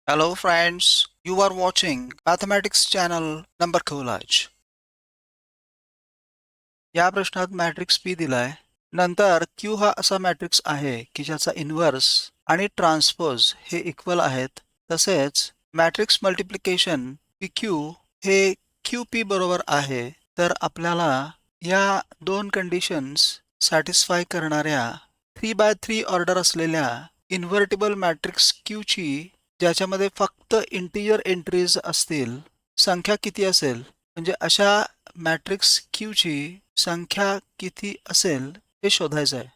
Hello friends, you are watching Mathematics channel number Collage. या प्रश्नात matrix P दिलाय. नंतर Q हा असा मॅट्रिक्स आहे की ज्याचा इन्व्हर्स आणि ट्रान्सपोज हे इक्वल आहेत. तसेच मॅट्रिक्स मल्टिप्लिकेशन PQ हे QP बरोबर आहे. तर आपल्याला या दोन कंडिशन्स सॅटिस्फाय करणाऱ्या 3x3 ऑर्डर असलेल्या इन्व्हर्टिबल मॅट्रिक्स Q ची ज्याच्यामध्ये फक्त इंटिजर एंट्रीज असतील संख्या किती असेल म्हणजे अशा मॅट्रिक्स Q ची संख्या किती असेल हे शोधायचं आहे.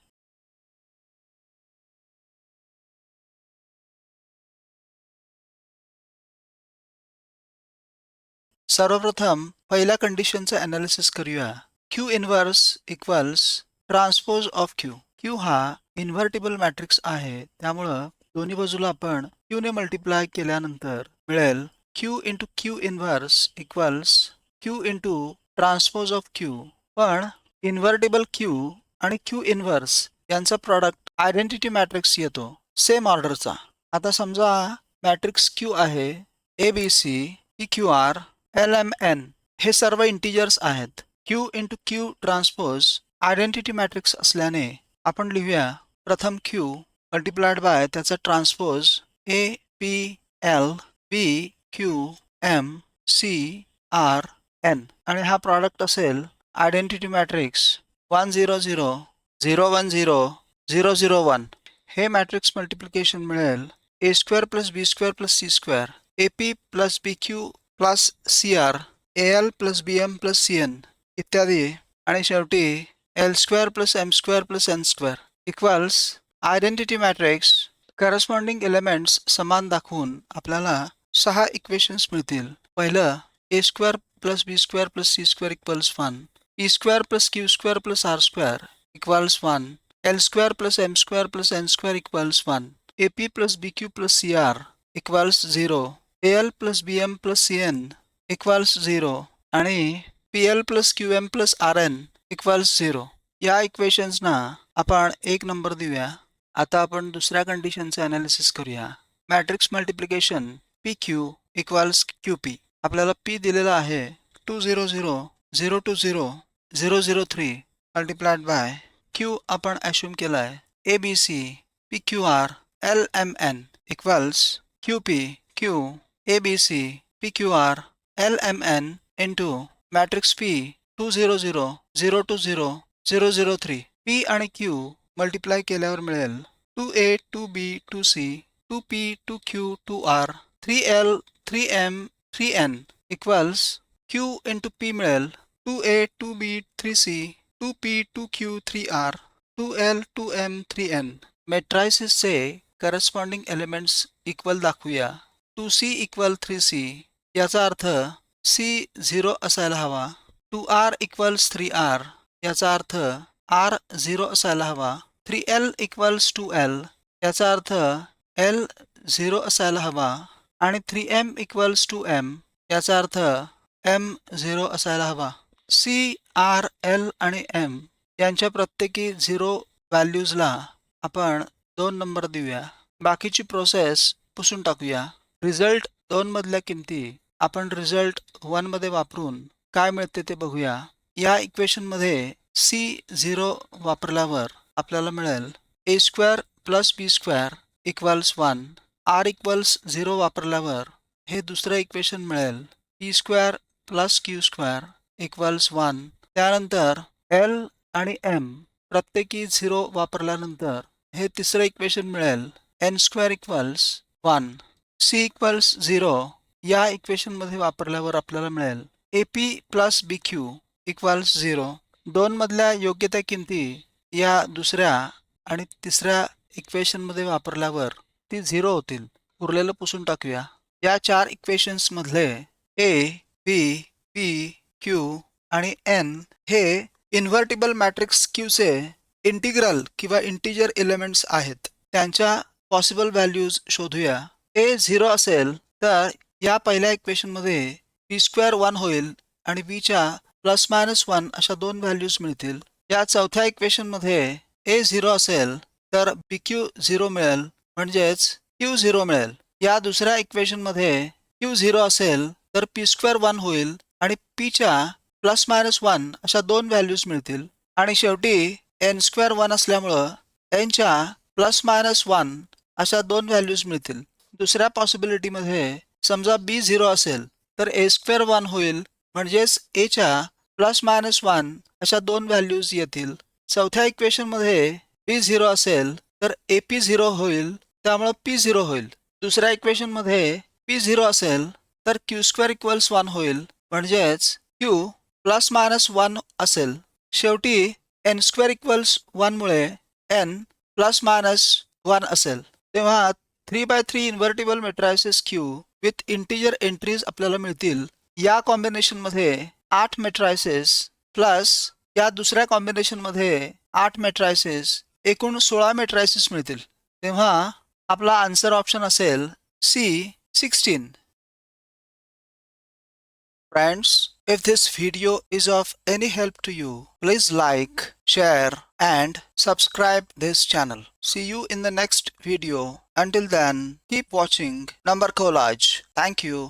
सर्वप्रथम पहिल्या कंडिशनचं एनालिसिस करूया. Q inverse equals transpose of Q. Q हा इन्व्हर्टिबल मॅट्रिक्स आहे, त्यामुळं दोन्ही बाजूला आपण Q ने मल्टिप्लाय केल्यानंतर मिळेल Q into Q inverse equals Q into transpose of Q. पण इन्व्हर्टिबल Q आणि Q इन्व्हर्स यांचा प्रॉडक्ट आयडेंटिटी मॅट्रिक्स येतो सेम ऑर्डरचा. आता समजा मॅट्रिक्स Q आहे ABC PQR LMN हे सर्व इंटिजर्स आहेत. Q into Q transpose identity matrix असल्याने आपण लिहूया प्रथम Q मल्टिप्लाइड बाय त्याचा transpose A P L B Q M C R N आणि हा प्रॉडक्ट असेल आयडेंटिटी मॅट्रिक्स 1 0 0 0 1 0 0 0 1. हे मॅट्रिक्स मल्टिप्लिकेशन मिळेल A square plus B square plus C square AP plus BQ plus CR AL plus BM plus CN इत्यादी आणि शेवटी L square plus M square plus N square equals identity matrix corresponding elements समान दाखवून आपल्याला 6 equations मिळतील. पहिलं A square plus B square plus C square equals 1. P square plus Q square plus R square equals 1. L square plus M square plus N square equals 1. AP plus BQ plus CR equals 0. AL plus BM plus CN equals 0 आणि PL plus QM plus RN equals 0. या इक्वेशन्सना आपण एक number देऊया. आता आपण दुसऱ्या कंडिशनचे analysis करूया. Matrix multiplication PQ equals QP. आपल्याला P दिलेला आहे 2 0 0 0 2 0 0 0 3 मल्टिप्लाइड बाय Q आपण ॲश्युम केलाय ABC PQR LMN equals QP Q ABC PQR LMN into matrix P 2 0 0 0 2 0 0 0 3. P आणि Q मल्टिप्लाय केल्यावर मिळेल 2A 2B 2C 2P 2Q 2R 3L 3M 3N equals Q into P मिळेल 2A 2B 3C 2P 2Q 3R 2L 2M 3N. मॅट्रायसिसचे corresponding elements equal दाखवूया. 2C equal 3C याचा अर्थ C 0 असायला हवा. 2R equals 3R याचा अर्थ R 0 असायला हवा. 3L इक्वल्स 2L याचा अर्थ L 0 असायला हवा आणि 3M इक्वल्स 2M याचा अर्थ M 0 असायला हवा. C, R, L आणि M यांच्या प्रत्येकी 0 व्हॅल्यूजला आपण 2 नंबर देऊया. बाकीची प्रोसेस पुसून टाकूया. रिझल्ट 2 मधल्या किमती आपण रिझल्ट 1 मध्ये वापरून काय मिळते ते बघूया. या इक्वेशनमध्ये C 0 वापरल्यावर आपल्याला मिळेल A square plus B square equals 1. R equals 0 वापरल्यावर हे दुसरं इक्वेशन मिळेल P square plus Q square equals 1. त्यानंतर L आणि M प्रत्येकी 0 वापरल्यानंतर हे तिसरं इक्वेशन मिळेल N square equals 1. C equals 0 या इक्वेशनमध्ये वापरल्यावर आपल्याला मिळेल AP प्लस BQ इक्वल्स 0. 2 मधल्या योग्य त्या किमती या दुसऱ्या आणि तिसऱ्या इक्वेशनमध्ये वापरल्यावर ती 0 होतील. उरलेलं पुसून टाकूया. या 4 इक्वेशन्स मधले A, B, P, Q आणि N हे इन्व्हर्टिबल मॅट्रिक्स Qचे इंटिग्रल किंवा इंटिजर एलिमेंट्स आहेत. त्यांच्या पॉसिबल व्हॅल्यूज शोधूया. A 0 असेल तर या पहिल्या इक्वेशनमध्ये P स्क्वेअर 1 होईल आणि B च्या प्लस मायनस 1 अशा 2 व्हॅल्यूज मिळतील. या चौथ्या इक्वेशनमध्ये A 0 असेल तर BQ 0 मिळेल म्हणजेच Q 0 मिळेल. या दुसऱ्या इक्वेशन मध्ये क्यू 0 असेल तर पी स्क्वेअर 1 होईल आणि पीच्या प्लस मायनस 1 अशा दोन व्हॅल्यूज मिळतील आणि शेवटी एन स्क्वेअर 1 असल्यामुळं एनच्या प्लस मायनस 1 अशा दोन व्हॅल्यूज मिळतील. दुसऱ्या पॉसिबिलिटीमध्ये समजा बी 0 असेल तर ए स्क्वेअर 1 होईल म्हणजेच एच्या प्लस मायनस 1 अशा दोन व्हॅल्यूज येतील. चौथ्या इक्वेशनमध्ये बी 0 असेल तर ए पी 0 होईल त्यामुळे पी 0 होईल. दुसऱ्या इक्वेशनमध्ये पी 0 असेल तर क्यू स्क्वेअर इक्वल्स 1 होईल म्हणजेच क्यू प्लस मायनस 1 असेल. शेवटी एन स्क्वेअर इक्वल्स 1 मुळे एन प्लस मायनस 1 असेल. तेव्हा 3x3 invertible matrices Q with integer entries आपल्याला मिळतील. या कॉम्बिनेशनमध्ये 8 मॅट्रायसेस प्लस या दुसऱ्या कॉम्बिनेशनमध्ये 8 मॅट्रायसेस एकूण 16 मॅट्रायसेस मिळतील. तेव्हा आपला आन्सर ऑप्शन असेल C 16. Friends, if this video is of any help to you, please like, share and subscribe this channel. See you in the next video. Until then, keep watching Number Collage. Thank you.